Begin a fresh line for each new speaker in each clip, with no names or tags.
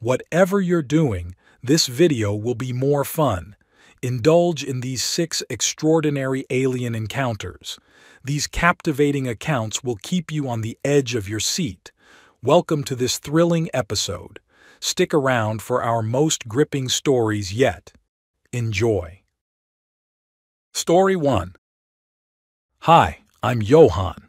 Whatever you're doing, this video will be more fun. Indulge in these 6 extraordinary alien encounters. These captivating accounts will keep you on the edge of your seat. Welcome to this thrilling episode. Stick around for our most gripping stories yet. Enjoy. Story 1. Hi, I'm Johan.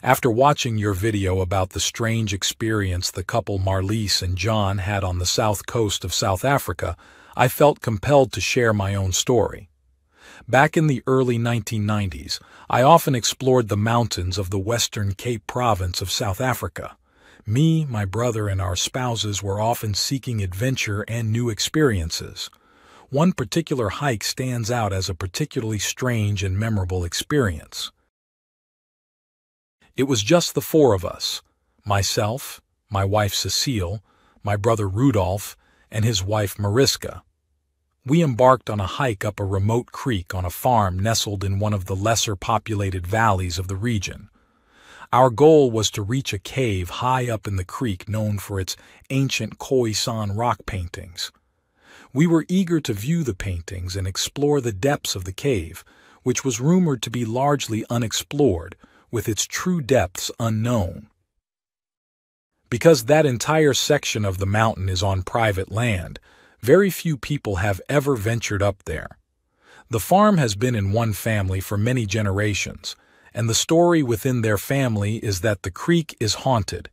After watching your video about the strange experience the couple Marlies and John had on the south coast of South Africa, I felt compelled to share my own story. Back in the early 1990s, I often explored the mountains of the Western Cape province of South Africa. Me, my brother, and our spouses were often seeking adventure and new experiences. One particular hike stands out as a particularly strange and memorable experience. It was just the 4 of us, myself, my wife Cecile, my brother Rudolph, and his wife Mariska. We embarked on a hike up a remote creek on a farm nestled in one of the lesser populated valleys of the region. Our goal was to reach a cave high up in the creek known for its ancient Khoisan rock paintings. We were eager to view the paintings and explore the depths of the cave, which was rumored to be largely unexplored, with its true depths unknown. Because that entire section of the mountain is on private land, very few people have ever ventured up there. The farm has been in one family for many generations, and the story within their family is that the creek is haunted.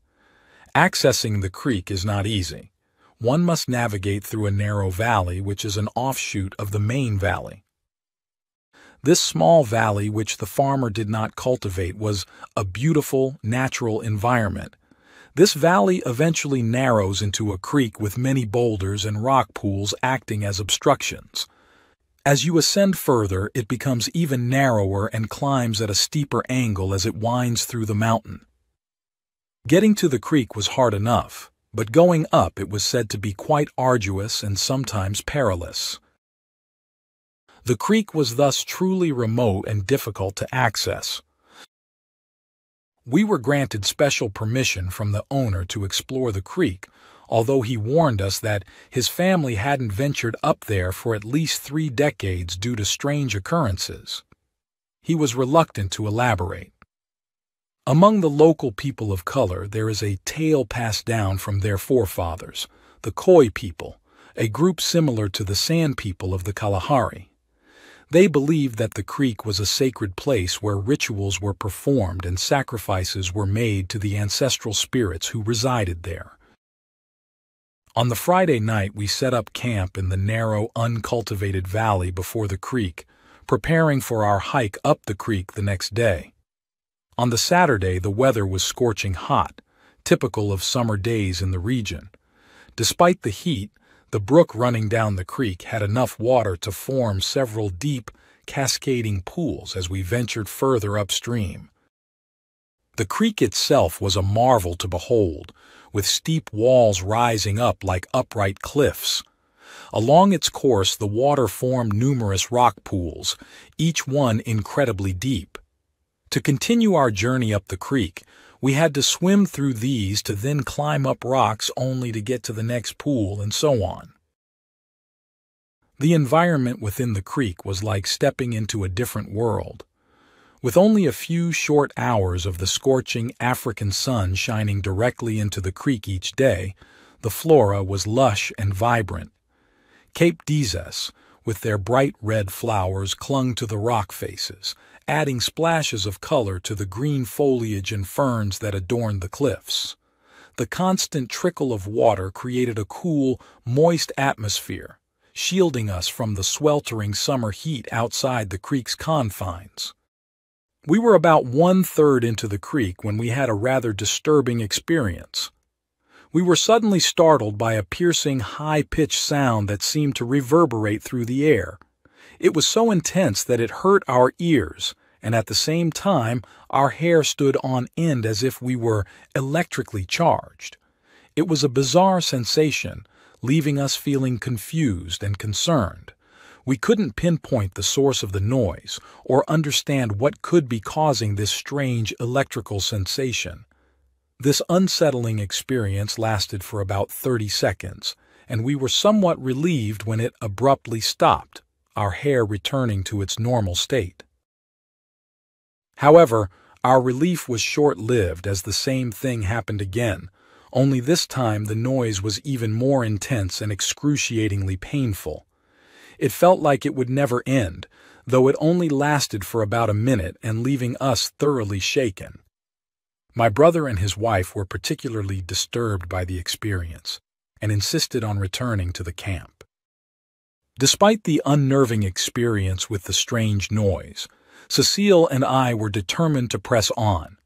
Accessing the creek is not easy. One must navigate through a narrow valley which is an offshoot of the main valley. This small valley, which the farmer did not cultivate, was a beautiful, natural environment. This valley eventually narrows into a creek with many boulders and rock pools acting as obstructions. As you ascend further, it becomes even narrower and climbs at a steeper angle as it winds through the mountain. Getting to the creek was hard enough, but going up it was said to be quite arduous and sometimes perilous. The creek was thus truly remote and difficult to access. We were granted special permission from the owner to explore the creek, although he warned us that his family hadn't ventured up there for at least 3 decades due to strange occurrences. He was reluctant to elaborate. Among the local people of color, there is a tale passed down from their forefathers, the Khoi people, a group similar to the San people of the Kalahari. They believed that the creek was a sacred place where rituals were performed and sacrifices were made to the ancestral spirits who resided there. On the Friday night, we set up camp in the narrow, uncultivated valley before the creek, preparing for our hike up the creek the next day. On the Saturday, the weather was scorching hot, typical of summer days in the region. Despite the heat, the brook running down the creek had enough water to form several deep, cascading pools as we ventured further upstream. The creek itself was a marvel to behold, with steep walls rising up like upright cliffs. Along its course, the water formed numerous rock pools, each one incredibly deep. To continue our journey up the creek, we had to swim through these to then climb up rocks only to get to the next pool and so on. The environment within the creek was like stepping into a different world. With only a few short hours of the scorching African sun shining directly into the creek each day, the flora was lush and vibrant. Cape Dezes, with their bright red flowers, clung to the rock faces, adding splashes of color to the green foliage and ferns that adorned the cliffs. The constant trickle of water created a cool, moist atmosphere, shielding us from the sweltering summer heat outside the creek's confines. We were about 1/3 into the creek when we had a rather disturbing experience. We were suddenly startled by a piercing, high-pitched sound that seemed to reverberate through the air. It was so intense that it hurt our ears, and at the same time, our hair stood on end as if we were electrically charged. It was a bizarre sensation, leaving us feeling confused and concerned. We couldn't pinpoint the source of the noise or understand what could be causing this strange electrical sensation. This unsettling experience lasted for about 30 seconds, and we were somewhat relieved when it abruptly stopped, our hair returning to its normal state. However, our relief was short-lived as the same thing happened again, only this time the noise was even more intense and excruciatingly painful. It felt like it would never end, though it only lasted for about a minute and leaving us thoroughly shaken. My brother and his wife were particularly disturbed by the experience and insisted on returning to the camp. Despite the unnerving experience with the strange noise, Cecile and I were determined to press on.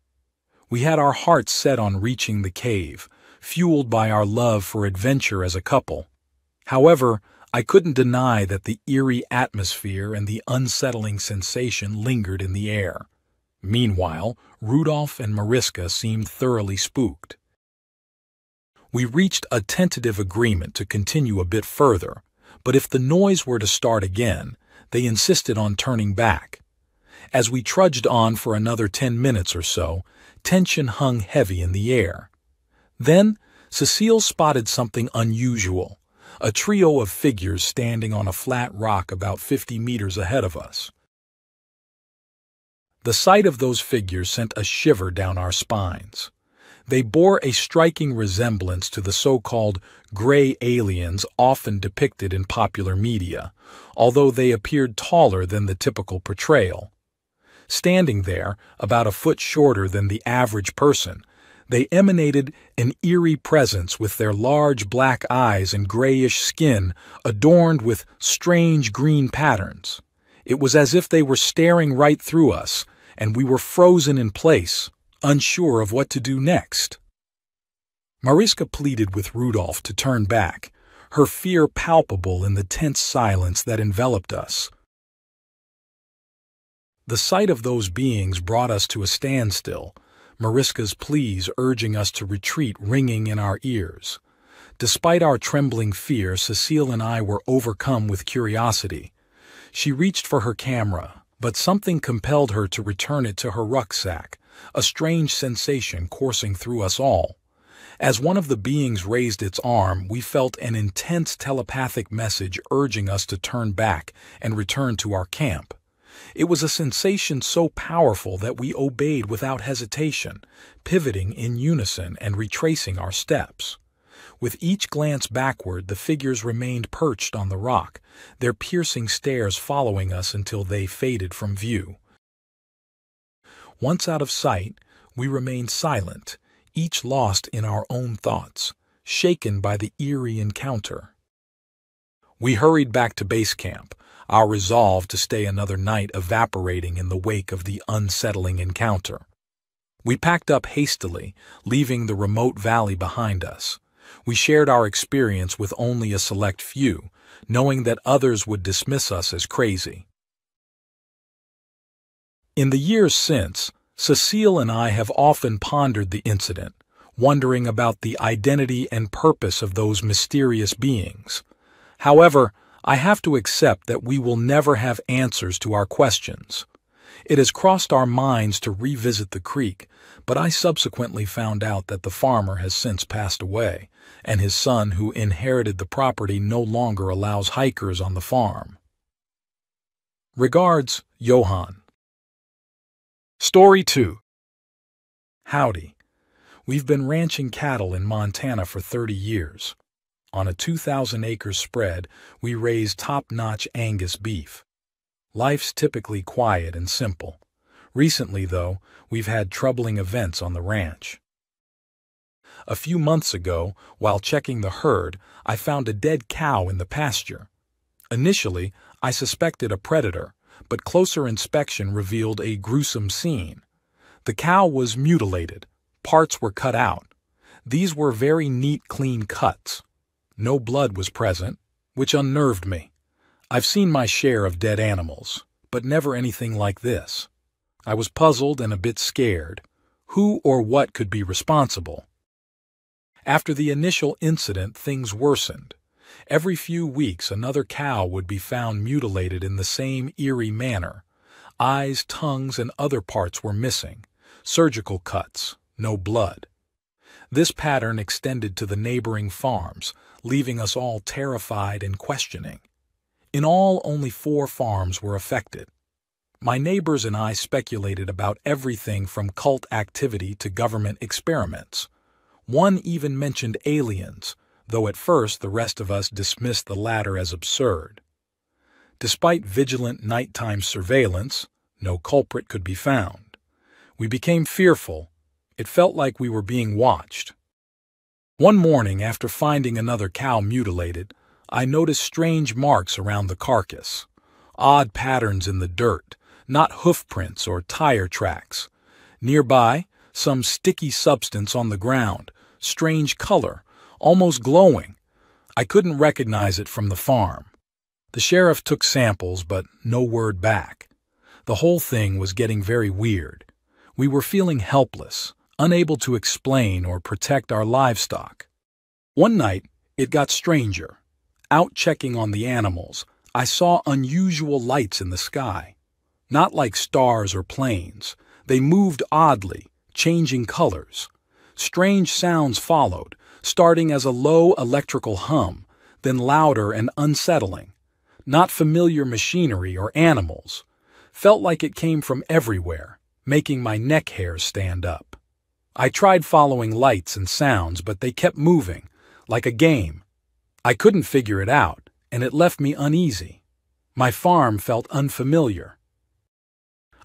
We had our hearts set on reaching the cave, fueled by our love for adventure as a couple. However, I couldn't deny that the eerie atmosphere and the unsettling sensation lingered in the air. Meanwhile, Rudolph and Mariska seemed thoroughly spooked. We reached a tentative agreement to continue a bit further, but if the noise were to start again, they insisted on turning back. As we trudged on for another 10 minutes or so, tension hung heavy in the air. Then, Cecile spotted something unusual, a trio of figures standing on a flat rock about 50 meters ahead of us. The sight of those figures sent a shiver down our spines. They bore a striking resemblance to the so-called gray aliens often depicted in popular media, although they appeared taller than the typical portrayal. Standing there, about a foot shorter than the average person, they emanated an eerie presence with their large black eyes and grayish skin adorned with strange green patterns. It was as if they were staring right through us, and we were frozen in place, unsure of what to do next. Mariska pleaded with Rudolph to turn back, her fear palpable in the tense silence that enveloped us. The sight of those beings brought us to a standstill, Mariska's pleas urging us to retreat ringing in our ears. Despite our trembling fear, Cecile and I were overcome with curiosity. She reached for her camera, but something compelled her to return it to her rucksack, a strange sensation coursing through us all. As one of the beings raised its arm, we felt an intense telepathic message urging us to turn back and return to our camp. It was a sensation so powerful that we obeyed without hesitation, pivoting in unison and retracing our steps. With each glance backward, the figures remained perched on the rock, their piercing stares following us until they faded from view. Once out of sight, we remained silent, each lost in our own thoughts, shaken by the eerie encounter. We hurried back to base camp, our resolve to stay another night evaporating in the wake of the unsettling encounter. We packed up hastily, leaving the remote valley behind us. We shared our experience with only a select few, knowing that others would dismiss us as crazy. In the years since, Cecile and I have often pondered the incident, wondering about the identity and purpose of those mysterious beings. However, I have to accept that we will never have answers to our questions. It has crossed our minds to revisit the creek, but I subsequently found out that the farmer has since passed away, and his son who inherited the property no longer allows hikers on the farm. Regards, Johann. Story 2. Howdy. We've been ranching cattle in Montana for 30 years. On a 2,000-acre spread, we raise top-notch Angus beef. Life's typically quiet and simple. Recently, though, we've had troubling events on the ranch. A few months ago, while checking the herd, I found a dead cow in the pasture. Initially, I suspected a predator, but closer inspection revealed a gruesome scene. The cow was mutilated. Parts were cut out. These were very neat, clean cuts. No blood was present, which unnerved me. I've seen my share of dead animals, but never anything like this. I was puzzled and a bit scared. Who or what could be responsible? After the initial incident, things worsened. Every few weeks, another cow would be found mutilated in the same eerie manner. Eyes, tongues, and other parts were missing. Surgical cuts, no blood. This pattern extended to the neighboring farms, leaving us all terrified and questioning. In all, only 4 farms were affected. My neighbors and I speculated about everything from cult activity to government experiments. One even mentioned aliens, though at first the rest of us dismissed the latter as absurd. Despite vigilant nighttime surveillance, no culprit could be found. We became fearful. It felt like we were being watched. One morning, after finding another cow mutilated, I noticed strange marks around the carcass. Odd patterns in the dirt, not hoof prints or tire tracks. Nearby, some sticky substance on the ground, strange color, almost glowing. I couldn't recognize it from the farm. The sheriff took samples, but no word back. The whole thing was getting very weird. We were feeling helpless, unable to explain or protect our livestock. One night, it got stranger. Out checking on the animals, I saw unusual lights in the sky. Not like stars or planes. They moved oddly, changing colors. Strange sounds followed, starting as a low electrical hum, then louder and unsettling. Not familiar machinery or animals. Felt like it came from everywhere, making my neck hairs stand up. I tried following lights and sounds, but they kept moving, like a game. I couldn't figure it out, and it left me uneasy. My farm felt unfamiliar.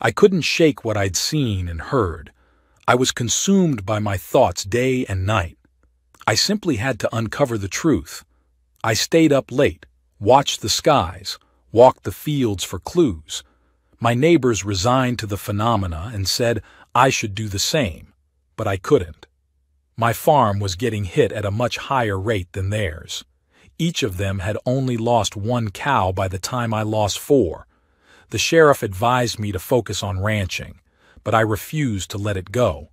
I couldn't shake what I'd seen and heard. I was consumed by my thoughts day and night. I simply had to uncover the truth. I stayed up late, watched the skies, walked the fields for clues. My neighbors resigned to the phenomena and said I should do the same, but I couldn't. My farm was getting hit at a much higher rate than theirs. Each of them had only lost 1 cow by the time I lost 4. The sheriff advised me to focus on ranching, but I refused to let it go.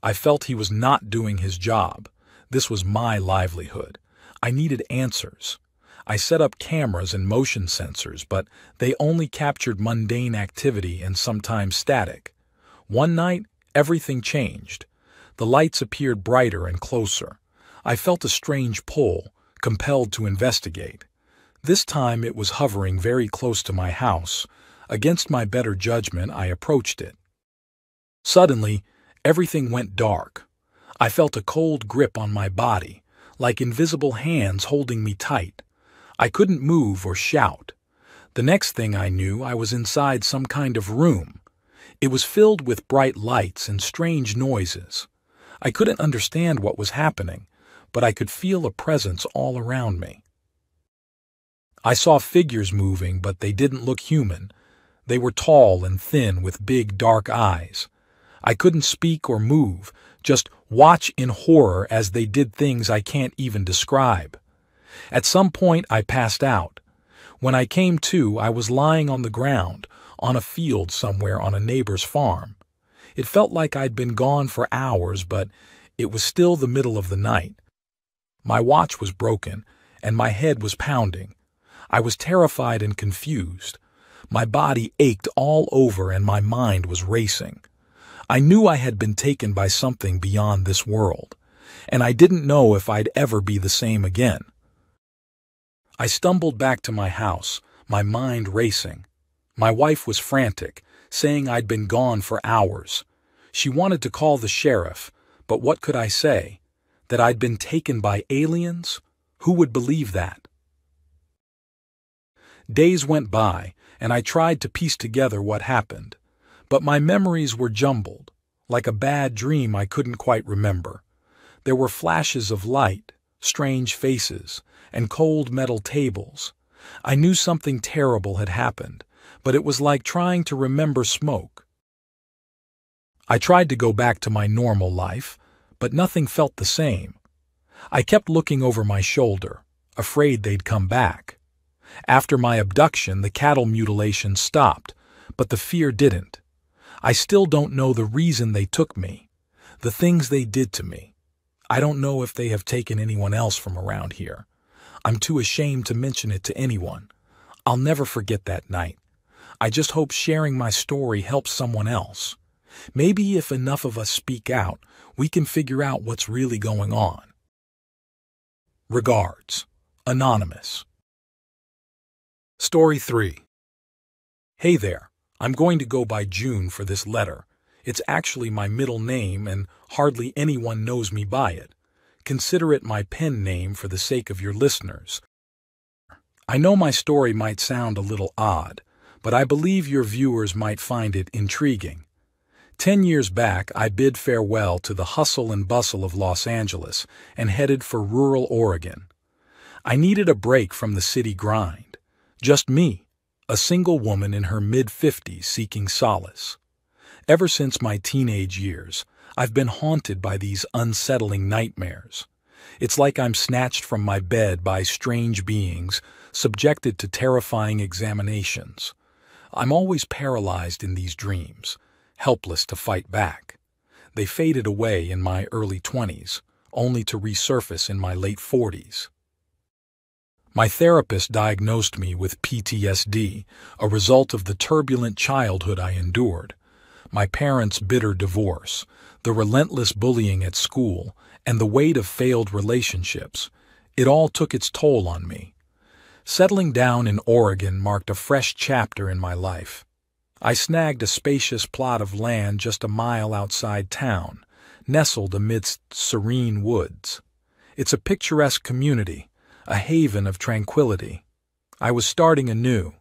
I felt he was not doing his job. This was my livelihood. I needed answers. I set up cameras and motion sensors, but they only captured mundane activity and sometimes static. One night, everything changed. The lights appeared brighter and closer. I felt a strange pull, compelled to investigate. This time it was hovering very close to my house. Against my better judgment, I approached it. Suddenly, everything went dark. I felt a cold grip on my body, like invisible hands holding me tight. I couldn't move or shout. The next thing I knew, I was inside some kind of room. It was filled with bright lights and strange noises. I couldn't understand what was happening, but I could feel a presence all around me. I saw figures moving, but they didn't look human. They were tall and thin with big, dark eyes. I couldn't speak or move, just watch in horror as they did things I can't even describe. At some point, I passed out. When I came to, I was lying on the ground, on a field somewhere on a neighbor's farm. It felt like I'd been gone for hours, but it was still the middle of the night. My watch was broken, and my head was pounding. I was terrified and confused. My body ached all over and my mind was racing. I knew I had been taken by something beyond this world, and I didn't know if I'd ever be the same again. I stumbled back to my house, my mind racing. My wife was frantic, saying I'd been gone for hours. She wanted to call the sheriff, but what could I say? That I'd been taken by aliens? Who would believe that? Days went by, and I tried to piece together what happened. But my memories were jumbled, like a bad dream I couldn't quite remember. There were flashes of light, strange faces, and cold metal tables. I knew something terrible had happened, but it was like trying to remember smoke. I tried to go back to my normal life, but nothing felt the same. I kept looking over my shoulder, afraid they'd come back. After my abduction, the cattle mutilation stopped, but the fear didn't. I still don't know the reason they took me, the things they did to me. I don't know if they have taken anyone else from around here. I'm too ashamed to mention it to anyone. I'll never forget that night. I just hope sharing my story helps someone else. Maybe if enough of us speak out, we can figure out what's really going on. Regards, Anonymous. Story 3. Hey there, I'm going to go by June for this letter. It's actually my middle name and hardly anyone knows me by it. Consider it my pen name for the sake of your listeners. I know my story might sound a little odd, but I believe your viewers might find it intriguing. 10 years back, I bid farewell to the hustle and bustle of Los Angeles and headed for rural Oregon. I needed a break from the city grind. Just me, a single woman in her mid-50s seeking solace. Ever since my teenage years, I've been haunted by these unsettling nightmares. It's like I'm snatched from my bed by strange beings, subjected to terrifying examinations. I'm always paralyzed in these dreams, helpless to fight back. They faded away in my early 20s, only to resurface in my late 40s. My therapist diagnosed me with PTSD, a result of the turbulent childhood I endured. My parents' bitter divorce, the relentless bullying at school, and the weight of failed relationships. It all took its toll on me. Settling down in Oregon marked a fresh chapter in my life. I snagged a spacious plot of land just a mile outside town, nestled amidst serene woods. It's a picturesque community, a haven of tranquility. I was starting anew.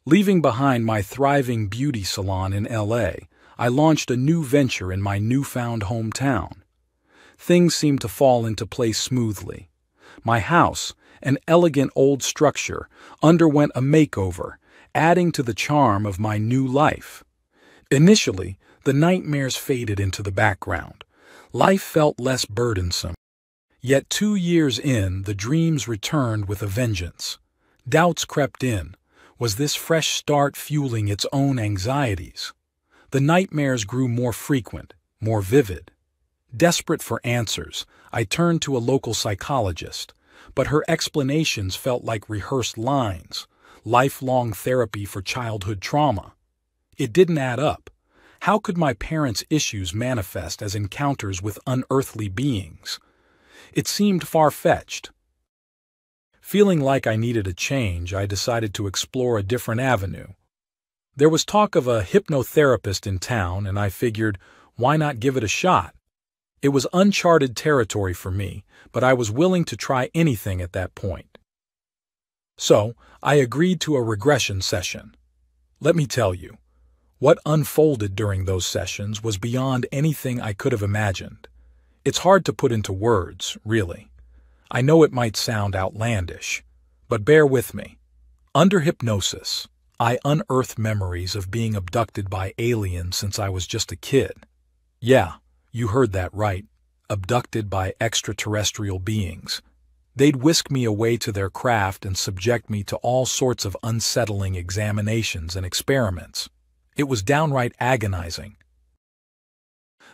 Leaving behind my thriving beauty salon in L.A., I launched a new venture in my newfound hometown. Things seemed to fall into place smoothly. My house, an elegant old structure, underwent a makeover, adding to the charm of my new life. Initially, the nightmares faded into the background. Life felt less burdensome. Yet 2 years in, the dreams returned with a vengeance. Doubts crept in. Was this fresh start fueling its own anxieties? The nightmares grew more frequent, more vivid. Desperate for answers, I turned to a local psychologist, but her explanations felt like rehearsed lines, lifelong therapy for childhood trauma. It didn't add up. How could my parents' issues manifest as encounters with unearthly beings? It seemed far-fetched. Feeling like I needed a change, I decided to explore a different avenue. There was talk of a hypnotherapist in town, and I figured, why not give it a shot? It was uncharted territory for me, but I was willing to try anything at that point. So, I agreed to a regression session. Let me tell you, what unfolded during those sessions was beyond anything I could have imagined. It's hard to put into words, really. I know it might sound outlandish, but bear with me. Under hypnosis, I unearthed memories of being abducted by aliens since I was just a kid. Yeah, you heard that right. Abducted by extraterrestrial beings. They'd whisk me away to their craft and subject me to all sorts of unsettling examinations and experiments. It was downright agonizing.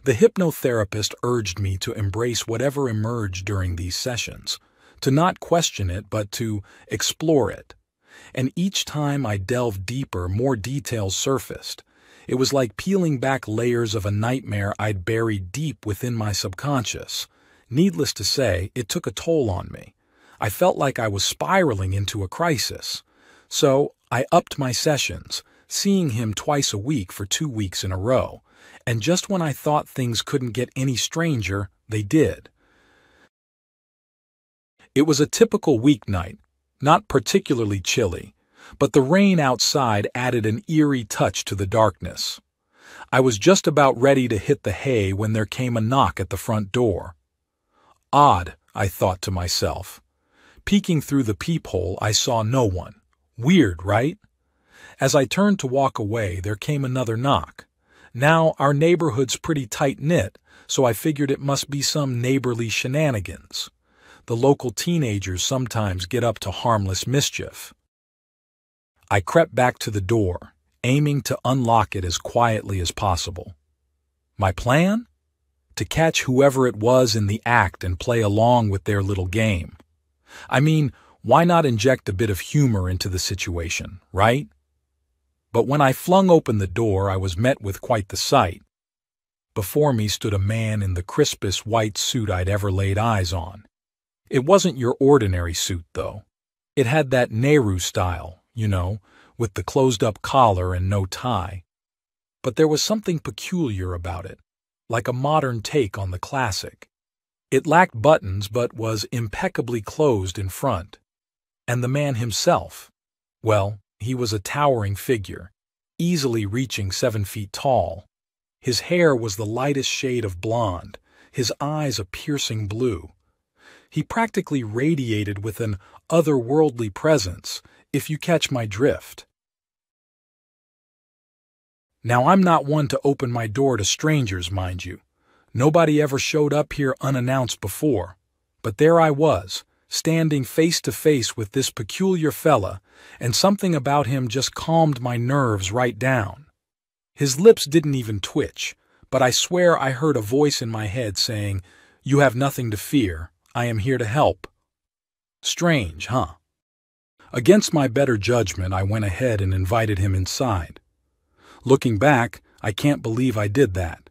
The hypnotherapist urged me to embrace whatever emerged during these sessions, to not question it but to explore it. And each time I delved deeper, more details surfaced. It was like peeling back layers of a nightmare I'd buried deep within my subconscious. Needless to say, it took a toll on me. I felt like I was spiraling into a crisis. So I upped my sessions, seeing him twice a week for 2 weeks in a row. And just when I thought things couldn't get any stranger, they did. It was a typical weeknight, not particularly chilly, but the rain outside added an eerie touch to the darkness. I was just about ready to hit the hay when there came a knock at the front door. Odd, I thought to myself. Peeking through the peephole, I saw no one. Weird, right? As I turned to walk away, there came another knock. Now, our neighborhood's pretty tight-knit, so I figured it must be some neighborly shenanigans. The local teenagers sometimes get up to harmless mischief. I crept back to the door, aiming to unlock it as quietly as possible. My plan? To catch whoever it was in the act and play along with their little game. I mean, why not inject a bit of humor into the situation, right? But when I flung open the door, I was met with quite the sight. Before me stood a man in the crispest white suit I'd ever laid eyes on. It wasn't your ordinary suit, though. It had that Nehru style, with the closed-up collar and no tie. But there was something peculiar about it, like a modern take on the classic. It lacked buttons but was impeccably closed in front. And the man himself, well, he was a towering figure, easily reaching 7 feet tall. His hair was the lightest shade of blonde, his eyes a piercing blue. He practically radiated with an otherworldly presence, if you catch my drift. Now, I'm not one to open my door to strangers, mind you. Nobody ever showed up here unannounced before. But there I was, standing face to face with this peculiar fella, and something about him just calmed my nerves right down. His lips didn't even twitch, but I swear I heard a voice in my head saying, "You have nothing to fear. I am here to help." Strange, huh? Against my better judgment, I went ahead and invited him inside. Looking back, I can't believe I did that.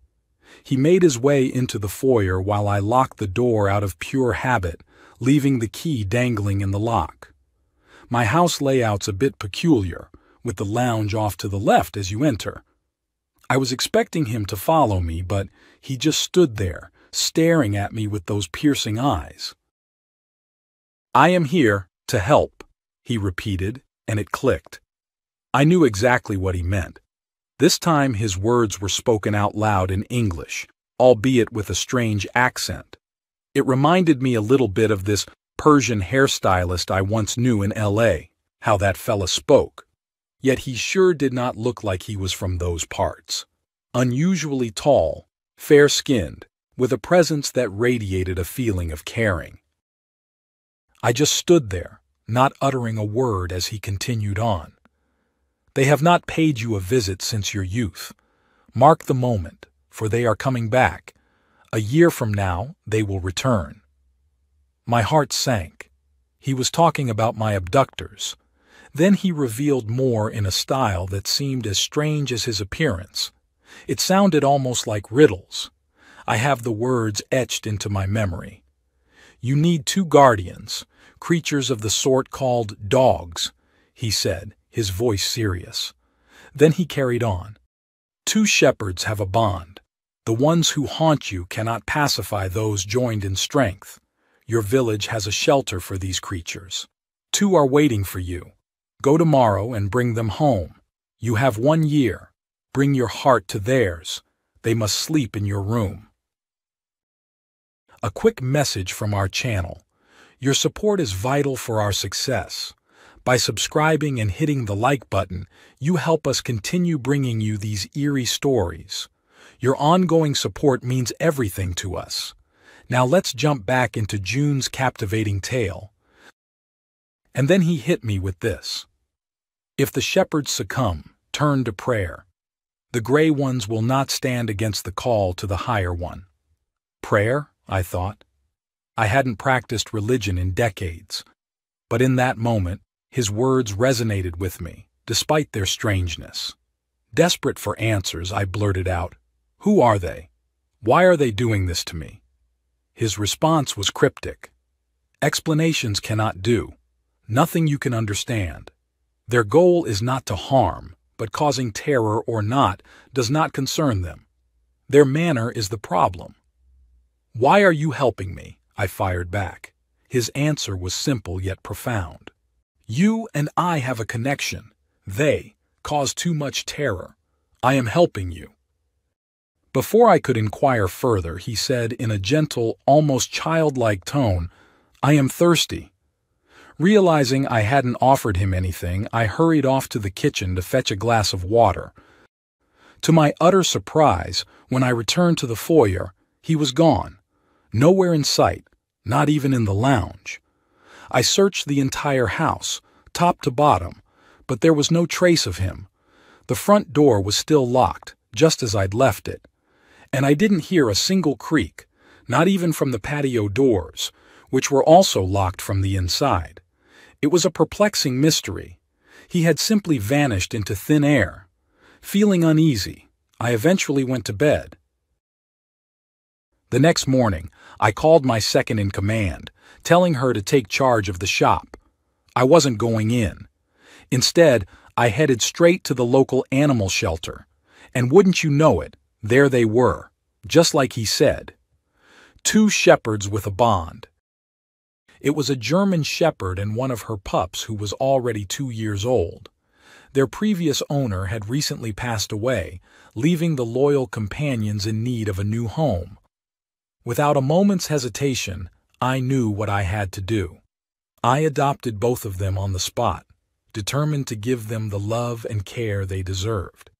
He made his way into the foyer while I locked the door out of pure habit, leaving the key dangling in the lock. My house layout's a bit peculiar, with the lounge off to the left as you enter. I was expecting him to follow me, but he just stood there, staring at me with those piercing eyes. "I am here to help," he repeated, and it clicked. I knew exactly what he meant. This time his words were spoken out loud in English, albeit with a strange accent. It reminded me a little bit of this Persian hairstylist I once knew in L.A., how that fella spoke. Yet he sure did not look like he was from those parts. Unusually tall, fair-skinned, with a presence that radiated a feeling of caring. I just stood there, not uttering a word as he continued on. "They have not paid you a visit since your youth. Mark the moment, for they are coming back. A year from now, they will return." My heart sank. He was talking about my abductors. Then he revealed more in a style that seemed as strange as his appearance. It sounded almost like riddles. I have the words etched into my memory. "You need 2 guardians, creatures of the sort called dogs," he said, his voice serious. Then he carried on. "2 shepherds have a bond. The ones who haunt you cannot pacify those joined in strength. Your village has a shelter for these creatures. 2 are waiting for you. Go tomorrow and bring them home. You have 1 year. Bring your heart to theirs. They must sleep in your room." A quick message from our channel. Your support is vital for our success. By subscribing and hitting the like button, you help us continue bringing you these eerie stories. Your ongoing support means everything to us. Now let's jump back into June's captivating tale. And then he hit me with this. "If the shepherds succumb, turn to prayer. The gray ones will not stand against the call to the higher one." Prayer, I thought. I hadn't practiced religion in decades. But in that moment, his words resonated with me, despite their strangeness. Desperate for answers, I blurted out, "Who are they? Why are they doing this to me?" His response was cryptic. "Explanations cannot do. Nothing you can understand. Their goal is not to harm, but causing terror or not does not concern them. Their manner is the problem." "Why are you helping me?" I fired back. His answer was simple yet profound. "You and I have a connection. They cause too much terror. I am helping you." Before I could inquire further, he said in a gentle, almost childlike tone, "I am thirsty." Realizing I hadn't offered him anything, I hurried off to the kitchen to fetch a glass of water. To my utter surprise, when I returned to the foyer, he was gone. Nowhere in sight, not even in the lounge. I searched the entire house, top to bottom, but there was no trace of him. The front door was still locked, just as I'd left it. And I didn't hear a single creak, not even from the patio doors, which were also locked from the inside. It was a perplexing mystery. He had simply vanished into thin air. Feeling uneasy, I eventually went to bed. The next morning, I called my second-in-command, telling her to take charge of the shop. I wasn't going in. Instead, I headed straight to the local animal shelter. And wouldn't you know it, there they were, just like he said. 2 shepherds with a bond. It was a German shepherd and one of her pups who was already 2 years old. Their previous owner had recently passed away, leaving the loyal companions in need of a new home. Without a moment's hesitation, I knew what I had to do. I adopted both of them on the spot, determined to give them the love and care they deserved.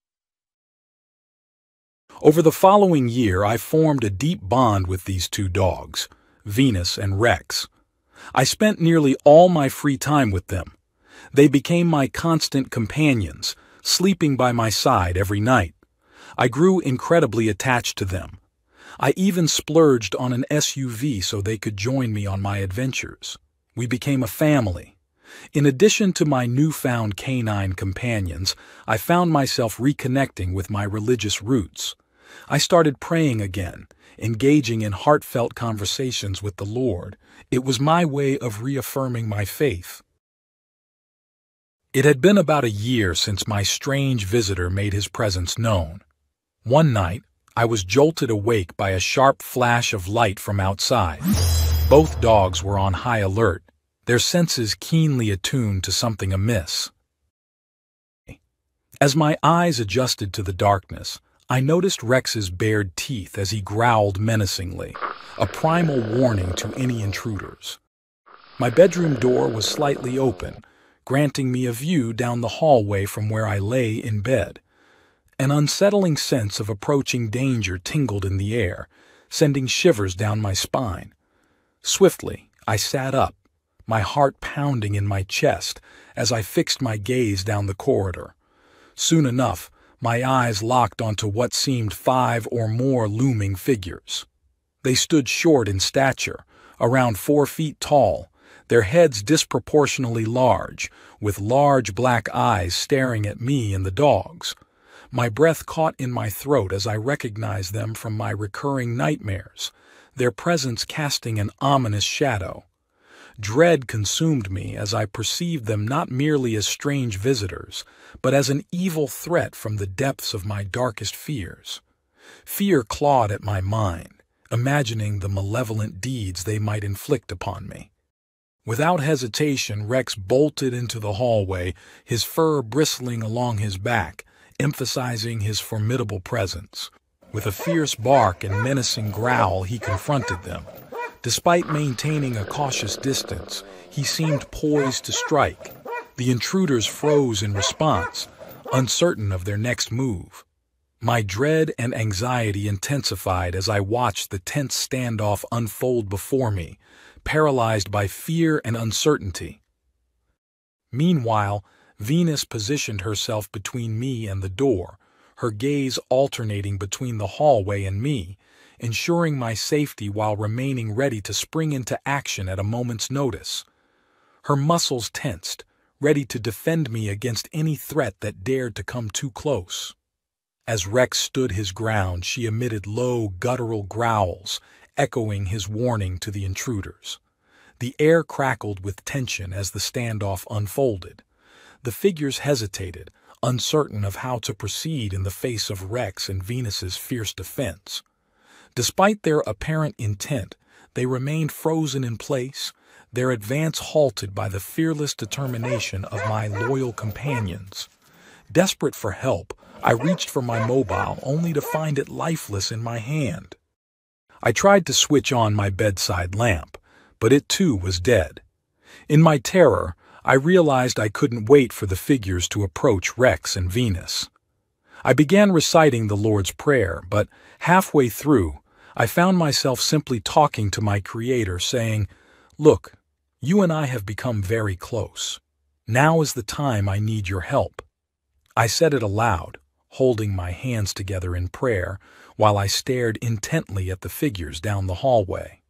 Over the following year, I formed a deep bond with these 2 dogs, Venus and Rex. I spent nearly all my free time with them. They became my constant companions, sleeping by my side every night. I grew incredibly attached to them. I even splurged on an SUV so they could join me on my adventures. We became a family. In addition to my newfound canine companions, I found myself reconnecting with my religious roots. I started praying again, engaging in heartfelt conversations with the Lord. It was my way of reaffirming my faith. It had been about a year since my strange visitor made his presence known. One night, I was jolted awake by a sharp flash of light from outside. Both dogs were on high alert, their senses keenly attuned to something amiss. As my eyes adjusted to the darkness, I noticed Rex's bared teeth as he growled menacingly, a primal warning to any intruders. My bedroom door was slightly open, granting me a view down the hallway from where I lay in bed. An unsettling sense of approaching danger tingled in the air, sending shivers down my spine. Swiftly, I sat up, my heart pounding in my chest as I fixed my gaze down the corridor. Soon enough, my eyes locked onto what seemed 5 or more looming figures. They stood short in stature, around 4 feet tall, their heads disproportionately large, with large black eyes staring at me and the dogs. My breath caught in my throat as I recognized them from my recurring nightmares, their presence casting an ominous shadow. Dread consumed me as I perceived them not merely as strange visitors, but as an evil threat from the depths of my darkest fears. Fear clawed at my mind, imagining the malevolent deeds they might inflict upon me. Without hesitation, Rex bolted into the hallway, his fur bristling along his back, emphasizing his formidable presence. With a fierce bark and menacing growl, he confronted them. Despite maintaining a cautious distance, he seemed poised to strike. The intruders froze in response, uncertain of their next move. My dread and anxiety intensified as I watched the tense standoff unfold before me, paralyzed by fear and uncertainty. Meanwhile, Venus positioned herself between me and the door, her gaze alternating between the hallway and me, ensuring my safety while remaining ready to spring into action at a moment's notice. Her muscles tensed, ready to defend me against any threat that dared to come too close. As Rex stood his ground, she emitted low, guttural growls, echoing his warning to the intruders. The air crackled with tension as the standoff unfolded. The figures hesitated, uncertain of how to proceed in the face of Rex and Venus's fierce defense. Despite their apparent intent, they remained frozen in place, their advance halted by the fearless determination of my loyal companions. Desperate for help, I reached for my mobile only to find it lifeless in my hand. I tried to switch on my bedside lamp, but it too was dead. In my terror, I realized I couldn't wait for the figures to approach Rex and Venus. I began reciting the Lord's Prayer, but halfway through, I found myself simply talking to my Creator, saying, "Look, you and I have become very close. Now is the time I need your help." I said it aloud, holding my hands together in prayer, while I stared intently at the figures down the hallway.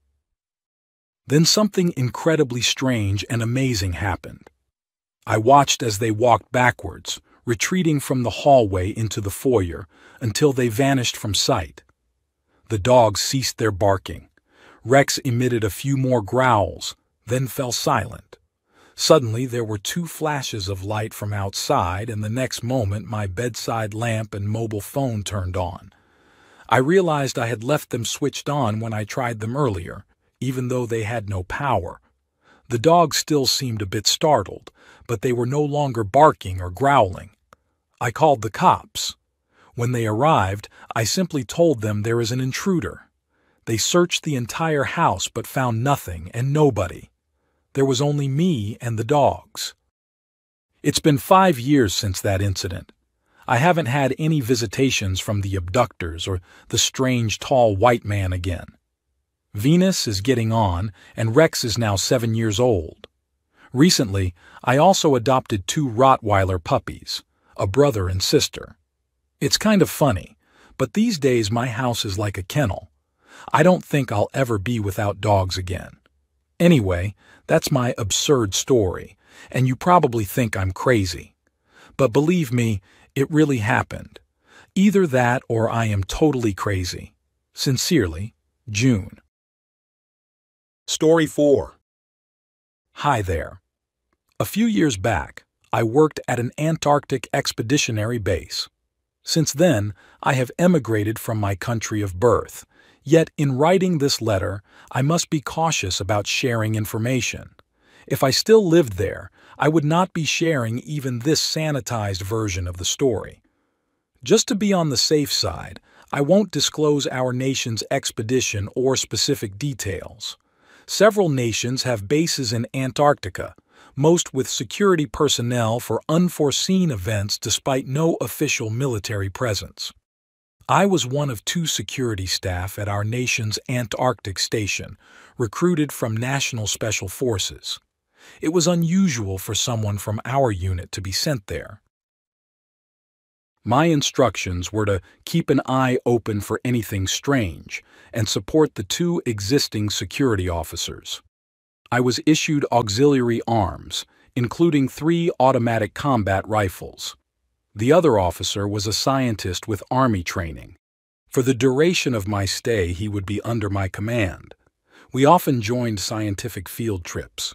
Then something incredibly strange and amazing happened. I watched as they walked backwards, retreating from the hallway into the foyer until they vanished from sight. The dogs ceased their barking. Rex emitted a few more growls, then fell silent. Suddenly there were two flashes of light from outside, and the next moment my bedside lamp and mobile phone turned on. I realized I had left them switched on when I tried them earlier, even though they had no power. The dogs still seemed a bit startled, but they were no longer barking or growling. I called the cops. When they arrived, I simply told them there is an intruder. They searched the entire house but found nothing and nobody. There was only me and the dogs. It's been 5 years since that incident. I haven't had any visitations from the abductors or the strange tall white man again. Venus is getting on, and Rex is now 7 years old. Recently, I also adopted 2 Rottweiler puppies, a brother and sister. It's kind of funny, but these days my house is like a kennel. I don't think I'll ever be without dogs again. Anyway, that's my absurd story, and you probably think I'm crazy. But believe me, it really happened. Either that or I am totally crazy. Sincerely, June.
Story 4.
Hi there. A few years back, I worked at an Antarctic expeditionary base. Since then, I have emigrated from my country of birth. Yet, in writing this letter, I must be cautious about sharing information. If I still lived there, I would not be sharing even this sanitized version of the story. Just to be on the safe side, I won't disclose our nation's expedition or specific details. Several nations have bases in Antarctica, most with security personnel for unforeseen events despite no official military presence. I was one of 2 security staff at our nation's Antarctic station, recruited from National Special Forces. It was unusual for someone from our unit to be sent there. My instructions were to keep an eye open for anything strange and support the 2 existing security officers. I was issued auxiliary arms, including 3 automatic combat rifles. The other officer was a scientist with Army training. For the duration of my stay, he would be under my command. We often joined scientific field trips.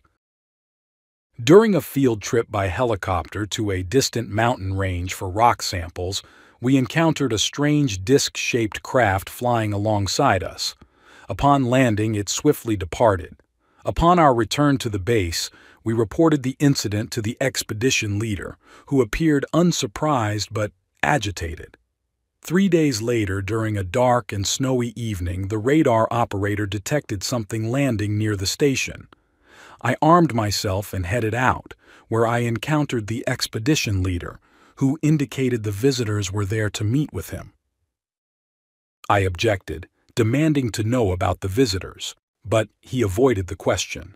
During a field trip by helicopter to a distant mountain range for rock samples, we encountered a strange disc-shaped craft flying alongside us. Upon landing, it swiftly departed. Upon our return to the base, we reported the incident to the expedition leader, who appeared unsurprised but agitated. 3 days later, during a dark and snowy evening, the radar operator detected something landing near the station. I armed myself and headed out, where I encountered the expedition leader, who indicated the visitors were there to meet with him. I objected, demanding to know about the visitors, but he avoided the question.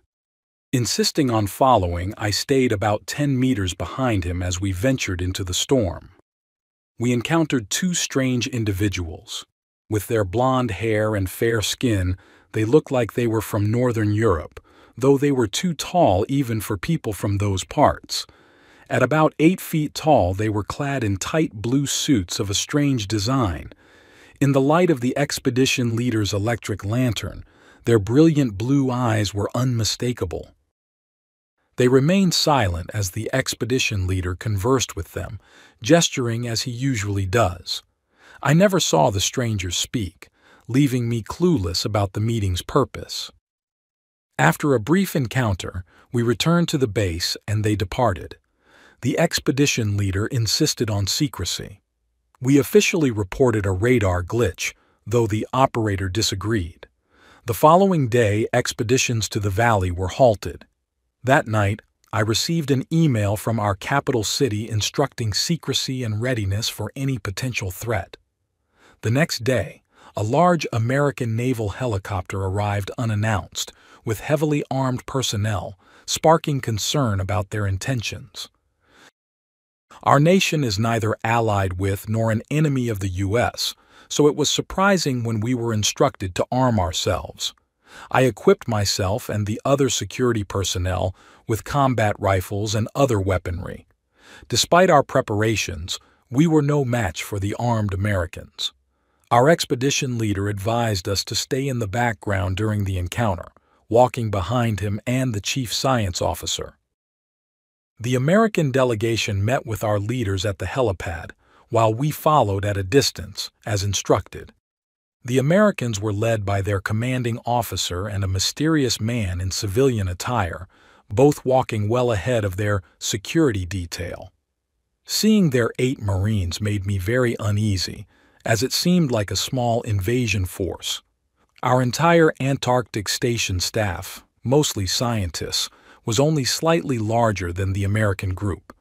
Insisting on following, I stayed about 10 meters behind him as we ventured into the storm. We encountered 2 strange individuals. With their blonde hair and fair skin, they looked like they were from Northern Europe, though they were too tall even for people from those parts. At about 8 feet tall, they were clad in tight blue suits of a strange design. In the light of the expedition leader's electric lantern, their brilliant blue eyes were unmistakable. They remained silent as the expedition leader conversed with them, gesturing as he usually does. I never saw the strangers speak, leaving me clueless about the meeting's purpose. After a brief encounter, we returned to the base and they departed. The expedition leader insisted on secrecy. We officially reported a radar glitch, though the operator disagreed. The following day, expeditions to the valley were halted. That night, I received an email from our capital city instructing secrecy and readiness for any potential threat. The next day, a large American naval helicopter arrived unannounced, with heavily armed personnel, sparking concern about their intentions. Our nation is neither allied with nor an enemy of the U.S., so it was surprising when we were instructed to arm ourselves. I equipped myself and the other security personnel with combat rifles and other weaponry. Despite our preparations, we were no match for the armed Americans. Our expedition leader advised us to stay in the background during the encounter, walking behind him and the chief science officer. The American delegation met with our leaders at the helipad, while we followed at a distance, as instructed. The Americans were led by their commanding officer and a mysterious man in civilian attire, both walking well ahead of their security detail. Seeing their 8 Marines made me very uneasy, as it seemed like a small invasion force. Our entire Antarctic station staff, mostly scientists, was only slightly larger than the American group.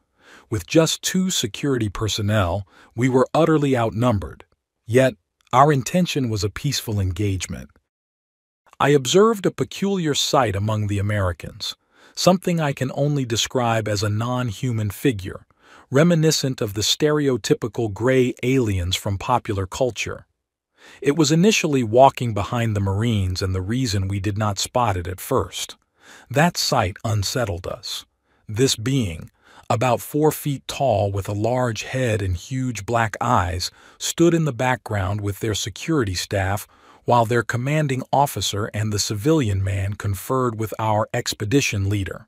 With just 2 security personnel, we were utterly outnumbered. Yet, our intention was a peaceful engagement. I observed a peculiar sight among the Americans, something I can only describe as a non-human figure, reminiscent of the stereotypical gray aliens from popular culture. It was initially walking behind the Marines and the reason we did not spot it at first. That sight unsettled us. This being, about 4 feet tall with a large head and huge black eyes, stood in the background with their security staff while their commanding officer and the civilian man conferred with our expedition leader.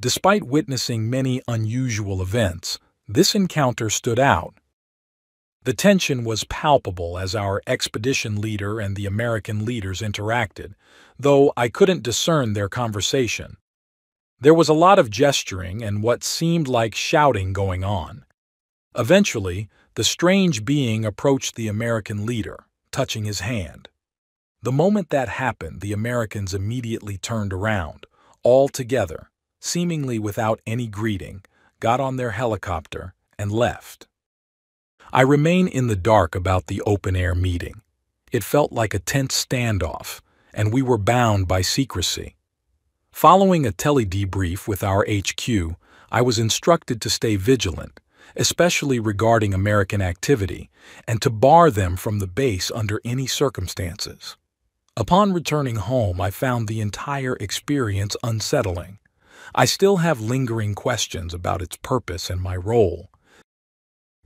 Despite witnessing many unusual events, this encounter stood out. The tension was palpable as our expedition leader and the American leaders interacted, though I couldn't discern their conversation. There was a lot of gesturing and what seemed like shouting going on. Eventually, the strange being approached the American leader, touching his hand. The moment that happened, the Americans immediately turned around, all together, seemingly without any greeting, got on their helicopter, and left. I remain in the dark about the open-air meeting. It felt like a tense standoff, and we were bound by secrecy. Following a tele-debrief with our HQ, I was instructed to stay vigilant, especially regarding American activity, and to bar them from the base under any circumstances. Upon returning home, I found the entire experience unsettling. I still have lingering questions about its purpose and my role.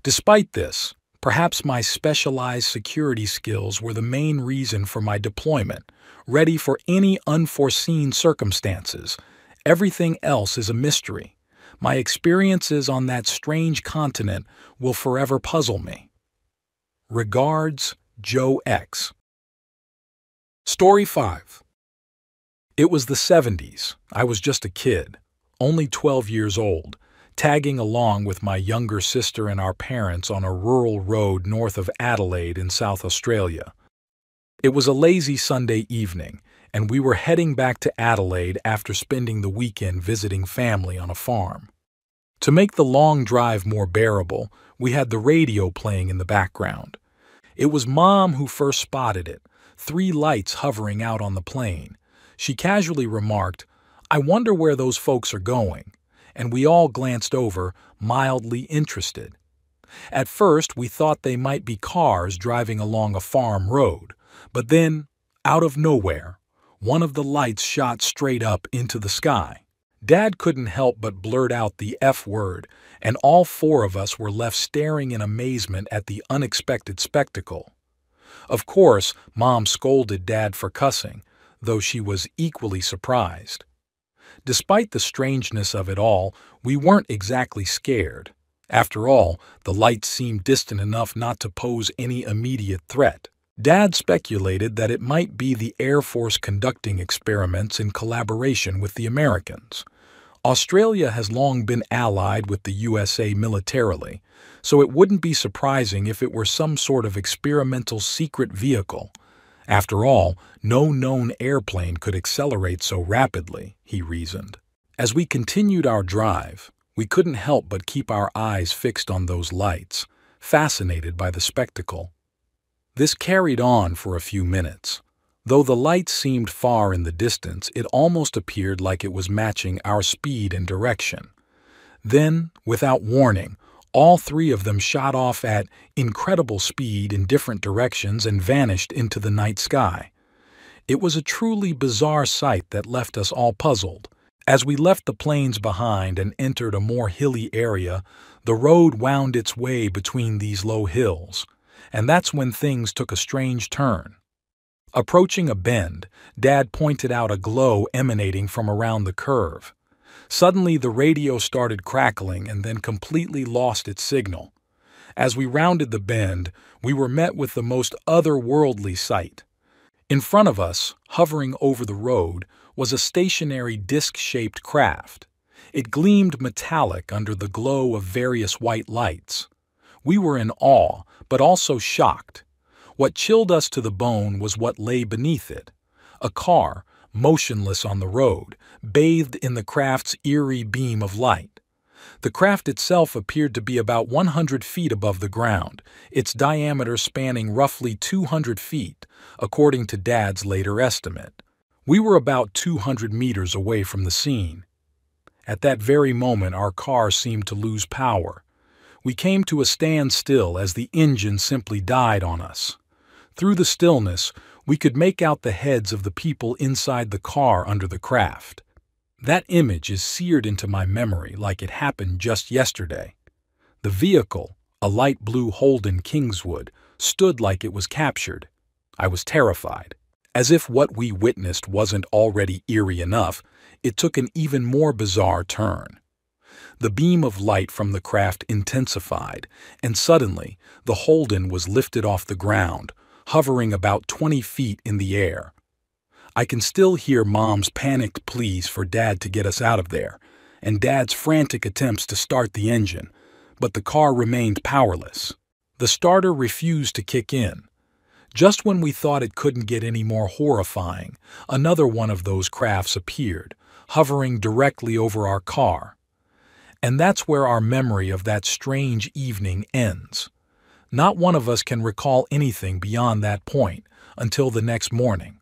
Despite this, perhaps my specialized security skills were the main reason for my deployment, ready for any unforeseen circumstances. Everything else is a mystery. My experiences on that strange continent will forever puzzle me. Regards, Joe X. Story 5. It was the 70s. I was just a kid, only 12 years old, tagging along with my younger sister and our parents on a rural road north of Adelaide in South Australia. It was a lazy Sunday evening, and we were heading back to Adelaide after spending the weekend visiting family on a farm. To make the long drive more bearable, we had the radio playing in the background. It was Mom who first spotted it, 3 lights hovering out on the plain. She casually remarked, "I wonder where those folks are going," and we all glanced over, mildly interested. At first, we thought they might be cars driving along a farm road, but then, out of nowhere, one of the lights shot straight up into the sky. Dad couldn't help but blurt out the F word, and all 4 of us were left staring in amazement at the unexpected spectacle. Of course, Mom scolded Dad for cussing, though she was equally surprised. Despite the strangeness of it all, we weren't exactly scared. After all, the lights seemed distant enough not to pose any immediate threat. Dad speculated that it might be the Air Force conducting experiments in collaboration with the Americans. Australia has long been allied with the USA militarily, so it wouldn't be surprising if it were some sort of experimental secret vehicle. After all, no known airplane could accelerate so rapidly, he reasoned. As we continued our drive, we couldn't help but keep our eyes fixed on those lights, fascinated by the spectacle. This carried on for a few minutes. Though the lights seemed far in the distance, it almost appeared like it was matching our speed and direction. Then, without warning, all 3 of them shot off at incredible speed in different directions and vanished into the night sky. It was a truly bizarre sight that left us all puzzled. As we left the plains behind and entered a more hilly area, the road wound its way between these low hills, and that's when things took a strange turn. Approaching a bend, Dad pointed out a glow emanating from around the curve. Suddenly, the radio started crackling and then completely lost its signal. As we rounded the bend, we were met with the most otherworldly sight. In front of us, hovering over the road, was a stationary disc-shaped craft. It gleamed metallic under the glow of various white lights. We were in awe, but also shocked. What chilled us to the bone was what lay beneath it. A car, motionless on the road, bathed in the craft's eerie beam of light. The craft itself appeared to be about 100 feet above the ground, its diameter spanning roughly 200 feet, according to Dad's later estimate. We were about 200 meters away from the scene. At that very moment, our car seemed to lose power. We came to a standstill as the engine simply died on us. Through the stillness, we could make out the heads of the people inside the car under the craft. That image is seared into my memory like it happened just yesterday. The vehicle, a light blue Holden Kingswood, stood like it was captured. I was terrified. As if what we witnessed wasn't already eerie enough, it took an even more bizarre turn. The beam of light from the craft intensified, and suddenly the Holden was lifted off the ground, hovering about 20 feet in the air. I can still hear Mom's panicked pleas for Dad to get us out of there, and Dad's frantic attempts to start the engine, but the car remained powerless. The starter refused to kick in. Just when we thought it couldn't get any more horrifying, another one of those crafts appeared, hovering directly over our car. And that's where our memory of that strange evening ends. Not one of us can recall anything beyond that point until the next morning.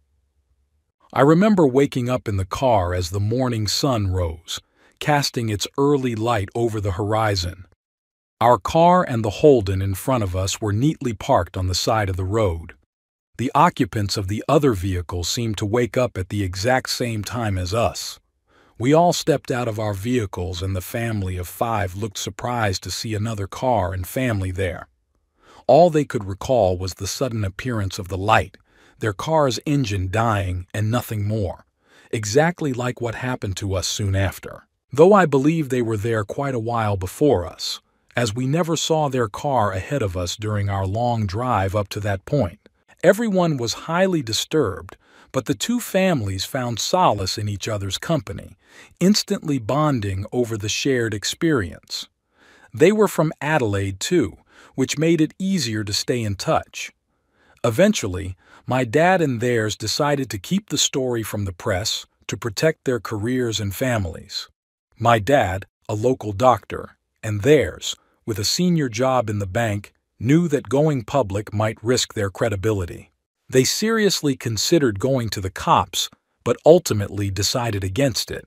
I remember waking up in the car as the morning sun rose, casting its early light over the horizon. Our car and the Holden in front of us were neatly parked on the side of the road. The occupants of the other vehicle seemed to wake up at the exact same time as us. We all stepped out of our vehicles and the family of 5 looked surprised to see another car and family there. All they could recall was the sudden appearance of the light, their car's engine dying and nothing more, exactly like what happened to us soon after. Though I believe they were there quite a while before us, as we never saw their car ahead of us during our long drive up to that point. Everyone was highly disturbed, but the two families found solace in each other's company, instantly bonding over the shared experience. They were from Adelaide, too, which made it easier to stay in touch. Eventually, my dad and theirs decided to keep the story from the press to protect their careers and families. My dad, a local doctor, and theirs, with a senior job in the bank, knew that going public might risk their credibility. They seriously considered going to the cops, but ultimately decided against it.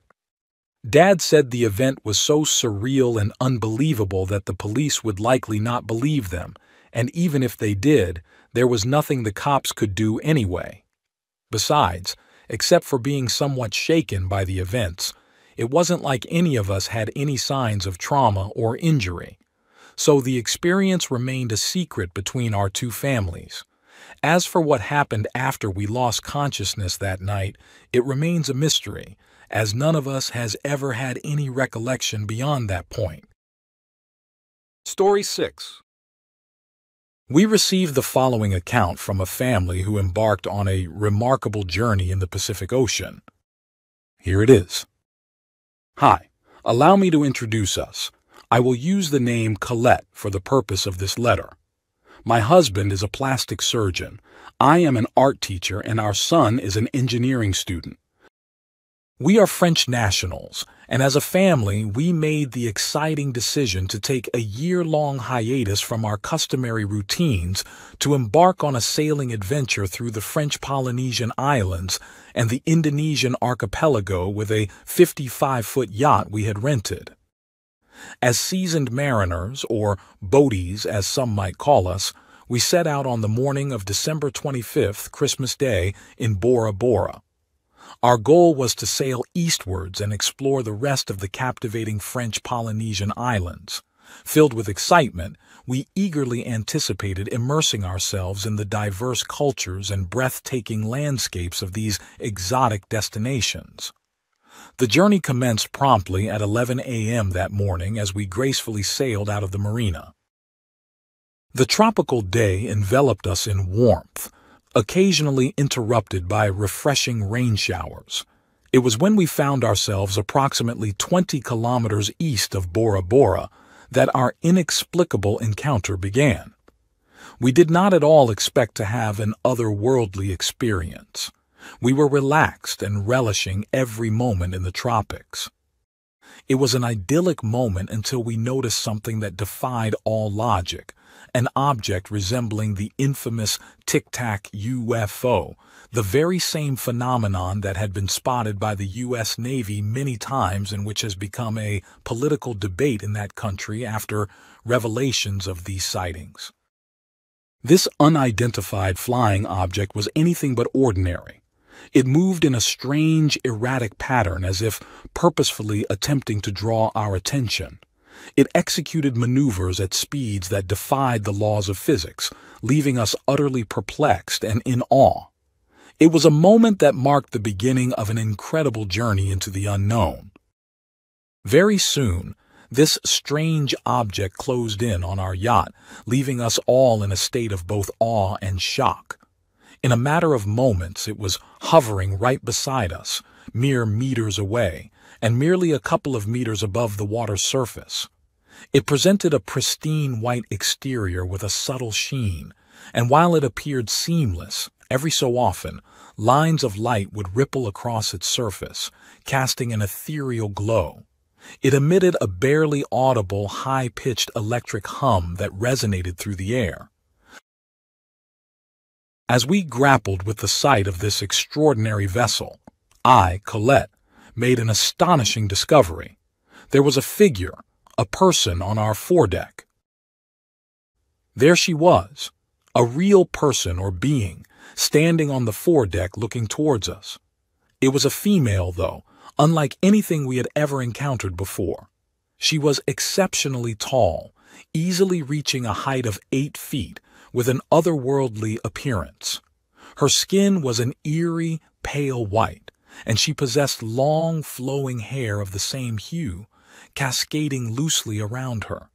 Dad said the event was so surreal and unbelievable that the police would likely not believe them, and even if they did, there was nothing the cops could do anyway. Besides, except for being somewhat shaken by the events, it wasn't like any of us had any signs of trauma or injury. So the experience remained a secret between our two families. As for what happened after we lost consciousness that night, it remains a mystery, as none of us has ever had any recollection beyond that point. Story 6. We received the following account from a family who embarked on a remarkable journey in the Pacific Ocean. Here it is. Hi, allow me to introduce us. I will use the name Colette for the purpose of this letter. My husband is a plastic surgeon. I am an art teacher, and our son is an engineering student. We are French nationals, and as a family, we made the exciting decision to take a year-long hiatus from our customary routines to embark on a sailing adventure through the French Polynesian Islands and the Indonesian archipelago with a 55-foot yacht we had rented. As seasoned mariners, or boaties as some might call us, We set out on the morning of December 25th, Christmas Day, in Bora Bora. Our goal was to sail eastwards and explore the rest of the captivating French Polynesian islands. Filled with excitement, we eagerly anticipated immersing ourselves in the diverse cultures and breathtaking landscapes of these exotic destinations. The journey commenced promptly at 11 a.m. that morning as we gracefully sailed out of the marina. The tropical day enveloped us in warmth, occasionally interrupted by refreshing rain showers. It was when we found ourselves approximately 20 kilometers east of Bora Bora that our inexplicable encounter began. We did not at all expect to have an otherworldly experience. We were relaxed and relishing every moment in the tropics. It was an idyllic moment until we noticed something that defied all logic, an object resembling the infamous Tic-Tac UFO, the very same phenomenon that had been spotted by the U.S. Navy many times and which has become a political debate in that country after revelations of these sightings. This unidentified flying object was anything but ordinary. It moved in a strange, erratic pattern as if purposefully attempting to draw our attention. It executed maneuvers at speeds that defied the laws of physics, leaving us utterly perplexed and in awe. It was a moment that marked the beginning of an incredible journey into the unknown. Very soon, this strange object closed in on our yacht, leaving us all in a state of both awe and shock. In a matter of moments, it was hovering right beside us, mere meters away, and merely a couple of meters above the water's surface. It presented a pristine white exterior with a subtle sheen, and while it appeared seamless, every so often, lines of light would ripple across its surface, casting an ethereal glow. It emitted a barely audible, high-pitched electric hum that resonated through the air. As we grappled with the sight of this extraordinary vessel, I, Colette, made an astonishing discovery. There was a figure, a person on our foredeck. There she was, a real person or being, standing on the foredeck looking towards us. It was a female, though, unlike anything we had ever encountered before. She was exceptionally tall, easily reaching a height of 8 feet, with an otherworldly appearance. Her skin was an eerie, pale white, and she possessed long, flowing hair of the same hue, cascading loosely around her.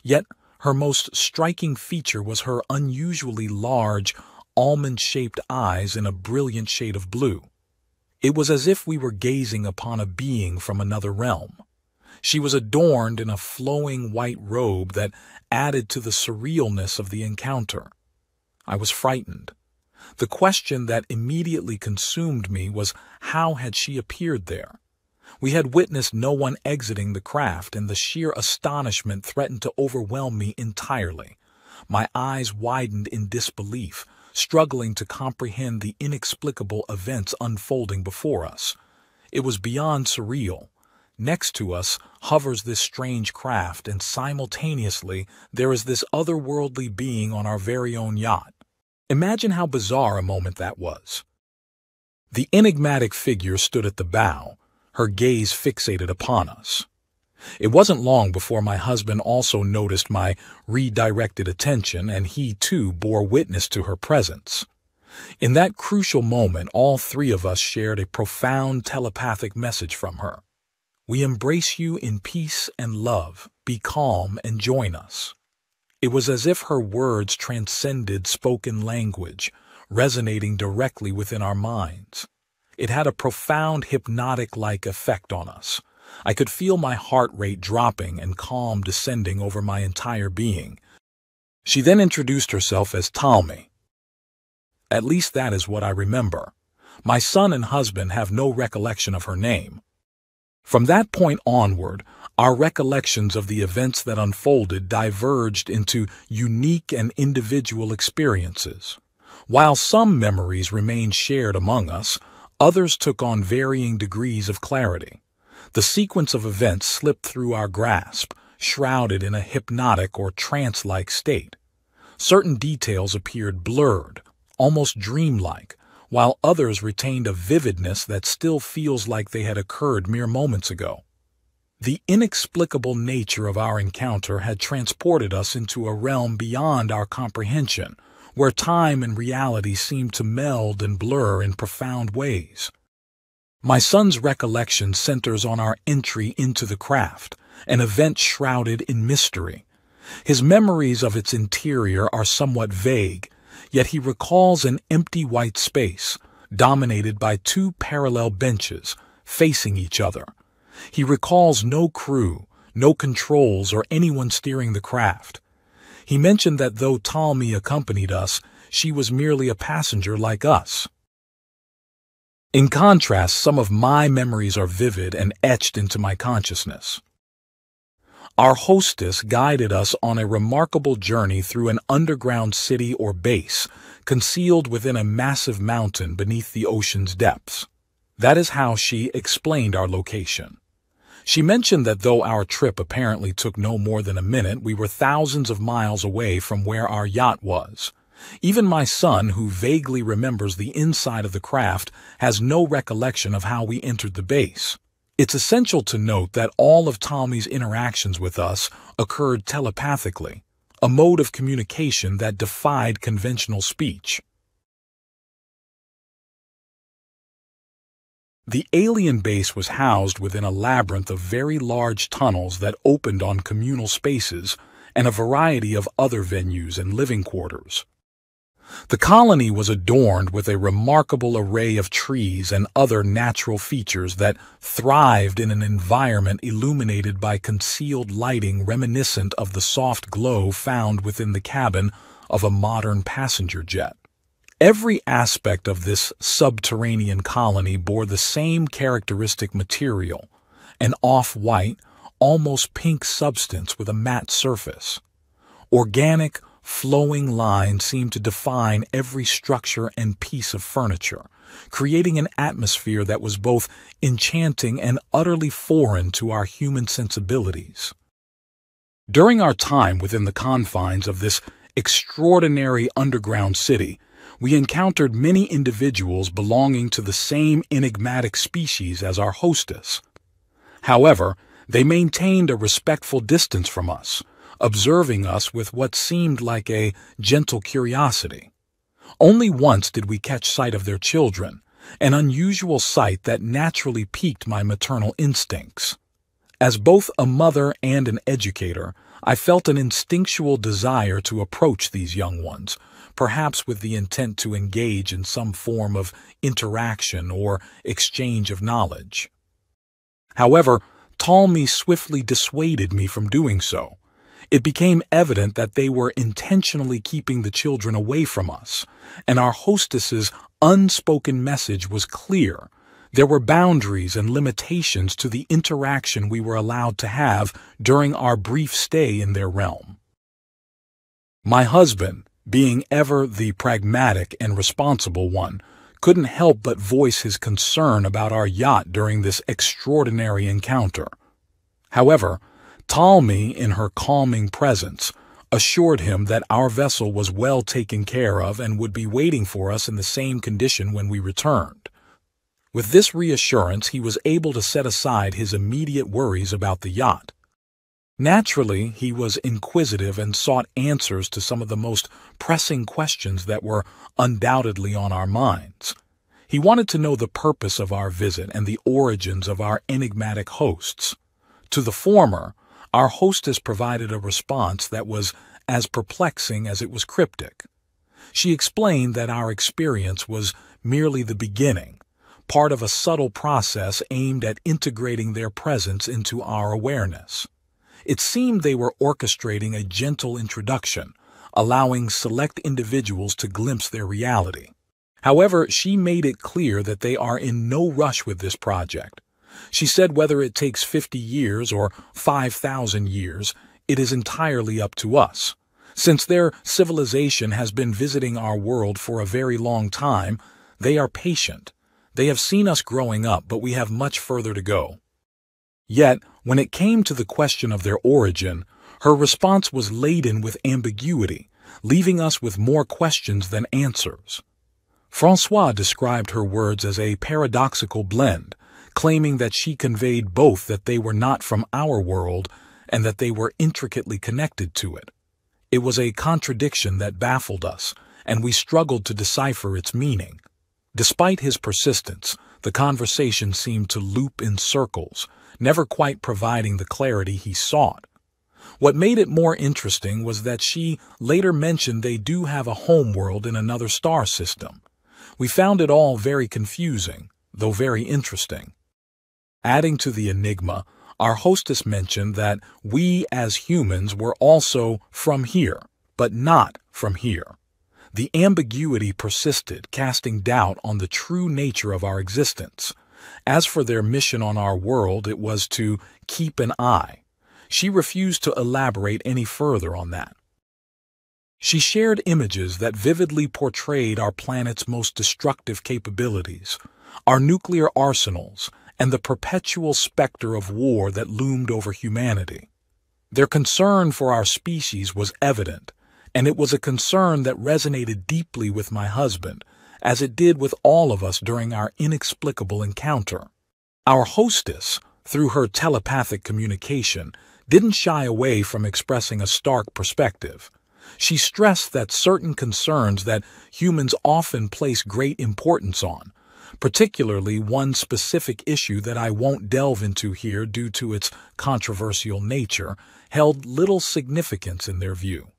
Yet her most striking feature was her unusually large, almond-shaped eyes in a brilliant shade of blue. It was as if we were gazing upon a being from another realm. She was adorned in a flowing white robe that added to the surrealness of the encounter. I was frightened. The question that immediately consumed me was, how had she appeared there? We had witnessed no one exiting the craft, and the sheer astonishment threatened to overwhelm me entirely. My eyes widened in disbelief, struggling to comprehend the inexplicable events unfolding before us. It was beyond surreal. Next to us hovers this strange craft, and simultaneously there is this otherworldly being on our very own yacht. Imagine how bizarre a moment that was. The enigmatic figure stood at the bow, her gaze fixated upon us. It wasn't long before my husband also noticed my redirected attention, and he too bore witness to her presence. In that crucial moment, all three of us shared a profound telepathic message from her. We embrace you in peace and love. Be calm and join us. It was as if her words transcended spoken language, resonating directly within our minds. It had a profound hypnotic-like effect on us. I could feel my heart rate dropping and calm descending over my entire being. She then introduced herself as Talmi. At least that is what I remember. My son and husband have no recollection of her name. From that point onward, our recollections of the events that unfolded diverged into unique and individual experiences. While some memories remained shared among us, others took on varying degrees of clarity. The sequence of events slipped through our grasp, shrouded in a hypnotic or trance-like state. Certain details appeared blurred, almost dreamlike, while others retained a vividness that still feels like they had occurred mere moments ago. The inexplicable nature of our encounter had transported us into a realm beyond our comprehension, where time and reality seemed to meld and blur in profound ways. My son's recollection centers on our entry into the craft, an event shrouded in mystery. His memories of its interior are somewhat vague, yet he recalls an empty white space, dominated by two parallel benches, facing each other. He recalls no crew, no controls, or anyone steering the craft. He mentioned that though Talmi accompanied us, she was merely a passenger like us. In contrast, some of my memories are vivid and etched into my consciousness. Our hostess guided us on a remarkable journey through an underground city or base, concealed within a massive mountain beneath the ocean's depths. That is how she explained our location. She mentioned that though our trip apparently took no more than a minute, we were thousands of miles away from where our yacht was. Even my son, who vaguely remembers the inside of the craft, has no recollection of how we entered the base. It's essential to note that all of Talmi's interactions with us occurred telepathically, a mode of communication that defied conventional speech. The alien base was housed within a labyrinth of very large tunnels that opened on communal spaces and a variety of other venues and living quarters. The colony was adorned with a remarkable array of trees and other natural features that thrived in an environment illuminated by concealed lighting reminiscent of the soft glow found within the cabin of a modern passenger jet. Every aspect of this subterranean colony bore the same characteristic material, an off-white, almost pink substance with a matte surface. Organic, flowing lines seemed to define every structure and piece of furniture, creating an atmosphere that was both enchanting and utterly foreign to our human sensibilities. During our time within the confines of this extraordinary underground city, we encountered many individuals belonging to the same enigmatic species as our hostess. However, they maintained a respectful distance from us, observing us with what seemed like a gentle curiosity. Only once did we catch sight of their children, an unusual sight that naturally piqued my maternal instincts. As both a mother and an educator, I felt an instinctual desire to approach these young ones, perhaps with the intent to engage in some form of interaction or exchange of knowledge. However, Talmi swiftly dissuaded me from doing so. It became evident that they were intentionally keeping the children away from us, and our hostess's unspoken message was clear. There were boundaries and limitations to the interaction we were allowed to have during our brief stay in their realm. My husband, being ever the pragmatic and responsible one, couldn't help but voice his concern about our yacht during this extraordinary encounter. However, Talmi, in her calming presence, assured him that our vessel was well taken care of and would be waiting for us in the same condition when we returned. With this reassurance, he was able to set aside his immediate worries about the yacht. Naturally, he was inquisitive and sought answers to some of the most pressing questions that were undoubtedly on our minds. He wanted to know the purpose of our visit and the origins of our enigmatic hosts. To the former, our hostess provided a response that was as perplexing as it was cryptic. She explained that our experience was merely the beginning, part of a subtle process aimed at integrating their presence into our awareness. It seemed they were orchestrating a gentle introduction, allowing select individuals to glimpse their reality. However, she made it clear that they are in no rush with this project. She said whether it takes 50 years or 5,000 years, it is entirely up to us. Since their civilization has been visiting our world for a very long time, they are patient. They have seen us growing up, but we have much further to go. Yet, when it came to the question of their origin, her response was laden with ambiguity, leaving us with more questions than answers. Francois described her words as a paradoxical blend, claiming that she conveyed both that they were not from our world and that they were intricately connected to it. It was a contradiction that baffled us, and we struggled to decipher its meaning. Despite his persistence, the conversation seemed to loop in circles, never quite providing the clarity he sought. What made it more interesting was that she later mentioned they do have a homeworld in another star system. We found it all very confusing, though very interesting. Adding to the enigma, our hostess mentioned that we as humans were also from here, but not from here. The ambiguity persisted, casting doubt on the true nature of our existence. As for their mission on our world, it was to keep an eye. She refused to elaborate any further on that. She shared images that vividly portrayed our planet's most destructive capabilities, our nuclear arsenals, and the perpetual specter of war that loomed over humanity. Their concern for our species was evident, and it was a concern that resonated deeply with my husband, as it did with all of us during our inexplicable encounter. Our hostess, through her telepathic communication, didn't shy away from expressing a stark perspective. She stressed that certain concerns that humans often place great importance on, particularly one specific issue that I won't delve into here due to its controversial nature, held little significance in their view.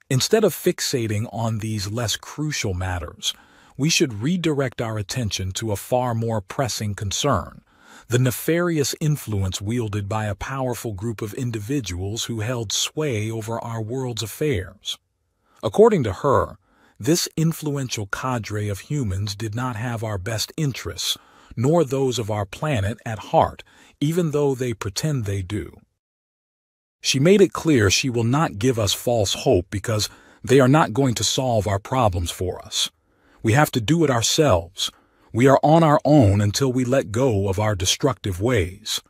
Instead of fixating on these less crucial matters, we should redirect our attention to a far more pressing concern: the nefarious influence wielded by a powerful group of individuals who held sway over our world's affairs. According to her, this influential cadre of humans did not have our best interests, nor those of our planet, at heart, even though they pretend they do. She made it clear she will not give us false hope because they are not going to solve our problems for us. We have to do it ourselves. We are on our own until we let go of our destructive ways.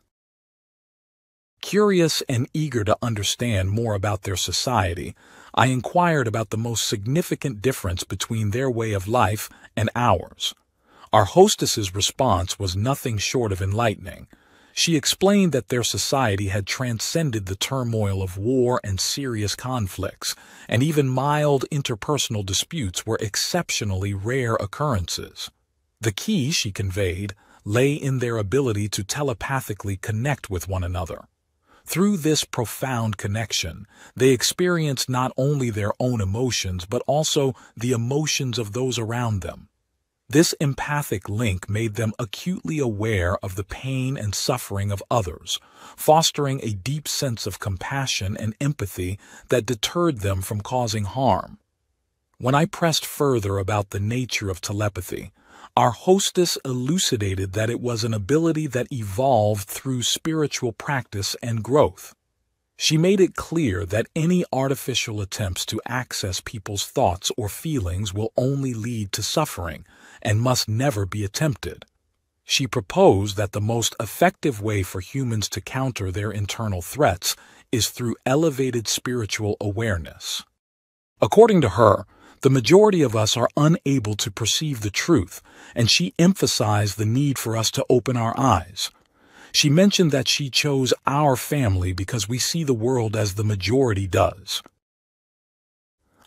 Curious and eager to understand more about their society, I inquired about the most significant difference between their way of life and ours. Our hostess's response was nothing short of enlightening. She explained that their society had transcended the turmoil of war and serious conflicts, and even mild interpersonal disputes were exceptionally rare occurrences. The key, she conveyed, lay in their ability to telepathically connect with one another. Through this profound connection, they experienced not only their own emotions but also the emotions of those around them. This empathic link made them acutely aware of the pain and suffering of others, fostering a deep sense of compassion and empathy that deterred them from causing harm. When I pressed further about the nature of telepathy, our hostess elucidated that it was an ability that evolved through spiritual practice and growth. She made it clear that any artificial attempts to access people's thoughts or feelings will only lead to suffering and must never be attempted. She proposed that the most effective way for humans to counter their internal threats is through elevated spiritual awareness. According to her, the majority of us are unable to perceive the truth, and she emphasized the need for us to open our eyes. She mentioned that she chose our family because we see the world as the majority does.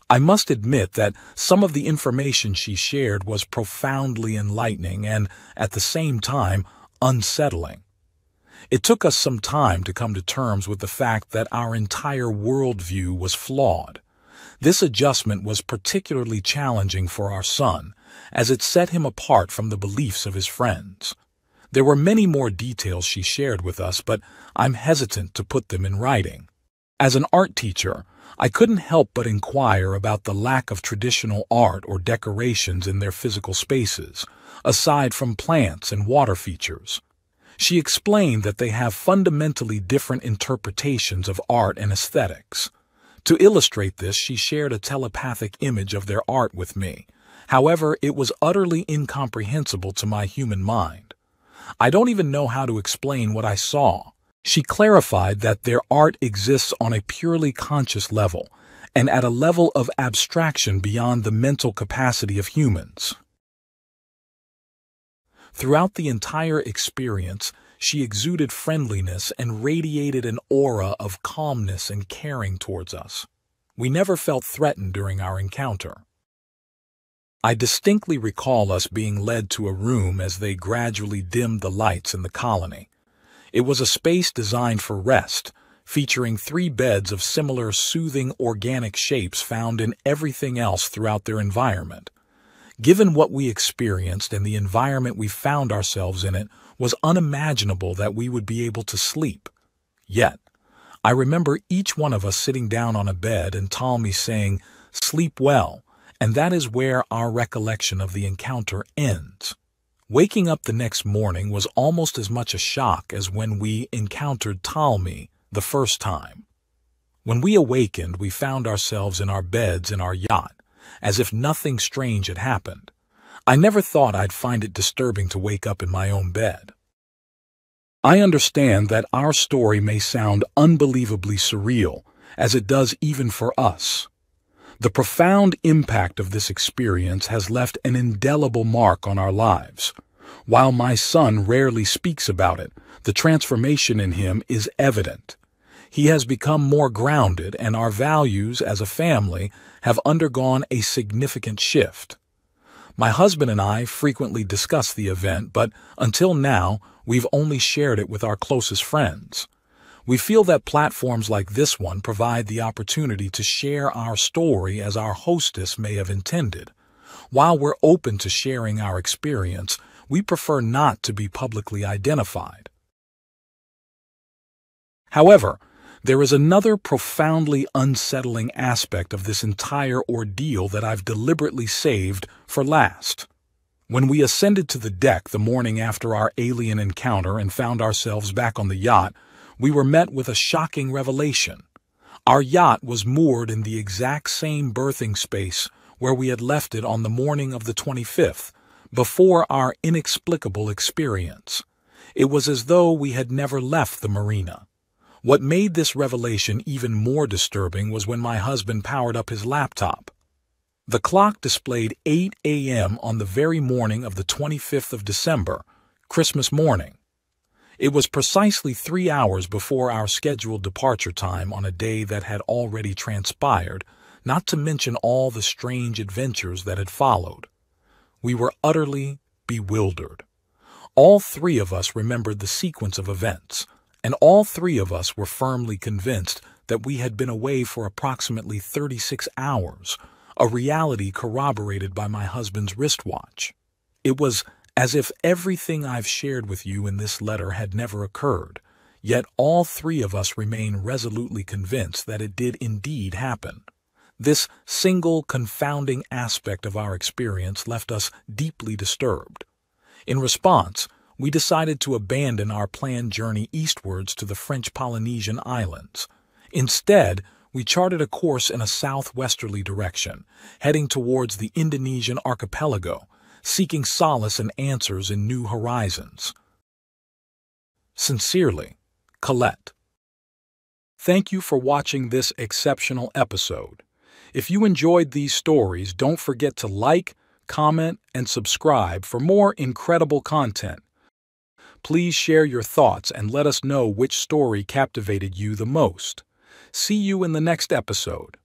I must admit that some of the information she shared was profoundly enlightening and, at the same time, unsettling. It took us some time to come to terms with the fact that our entire worldview was flawed. This adjustment was particularly challenging for our son, as it set him apart from the beliefs of his friends. There were many more details she shared with us, but I'm hesitant to put them in writing. As an art teacher, I couldn't help but inquire about the lack of traditional art or decorations in their physical spaces, aside from plants and water features. She explained that they have fundamentally different interpretations of art and aesthetics. To illustrate this, she shared a telepathic image of their art with me. However, it was utterly incomprehensible to my human mind. I don't even know how to explain what I saw. She clarified that their art exists on a purely conscious level, and at a level of abstraction beyond the mental capacity of humans. Throughout the entire experience, she exuded friendliness and radiated an aura of calmness and caring towards us. We never felt threatened during our encounter. I distinctly recall us being led to a room as they gradually dimmed the lights in the colony. It was a space designed for rest, featuring 3 beds of similar soothing organic shapes found in everything else throughout their environment. Given what we experienced and the environment we found ourselves in, it was unimaginable that we would be able to sleep. Yet, I remember each one of us sitting down on a bed and Talmi saying, "Sleep well," and that is where our recollection of the encounter ends. Waking up the next morning was almost as much a shock as when we encountered Talmi the first time. When we awakened, we found ourselves in our beds in our yacht, as if nothing strange had happened. I never thought I'd find it disturbing to wake up in my own bed. I understand that our story may sound unbelievably surreal, as it does even for us. The profound impact of this experience has left an indelible mark on our lives. While my son rarely speaks about it, the transformation in him is evident. He has become more grounded, and our values as a family have undergone a significant shift. My husband and I frequently discuss the event, but until now, we've only shared it with our closest friends. We feel that platforms like this one provide the opportunity to share our story as our hostess may have intended. While we're open to sharing our experience, we prefer not to be publicly identified. However, there is another profoundly unsettling aspect of this entire ordeal that I've deliberately saved for last. When we ascended to the deck the morning after our alien encounter and found ourselves back on the yacht, we were met with a shocking revelation. Our yacht was moored in the exact same berthing space where we had left it on the morning of the 25th, before our inexplicable experience. It was as though we had never left the marina. What made this revelation even more disturbing was when my husband powered up his laptop. The clock displayed 8 a.m. on the very morning of the 25th of December, Christmas morning. It was precisely 3 hours before our scheduled departure time on a day that had already transpired, not to mention all the strange adventures that had followed. We were utterly bewildered. All 3 of us remembered the sequence of events, and all 3 of us were firmly convinced that we had been away for approximately 36 hours, a reality corroborated by my husband's wristwatch. It was as if everything I've shared with you in this letter had never occurred, yet all 3 of us remain resolutely convinced that it did indeed happen. This single confounding aspect of our experience left us deeply disturbed. In response, we decided to abandon our planned journey eastwards to the French Polynesian islands. Instead, we charted a course in a southwesterly direction, heading towards the Indonesian archipelago, seeking solace and answers in new horizons. Sincerely, Colette. Thank you for watching this exceptional episode. If you enjoyed these stories, don't forget to like, comment, and subscribe for more incredible content. Please share your thoughts and let us know which story captivated you the most. See you in the next episode.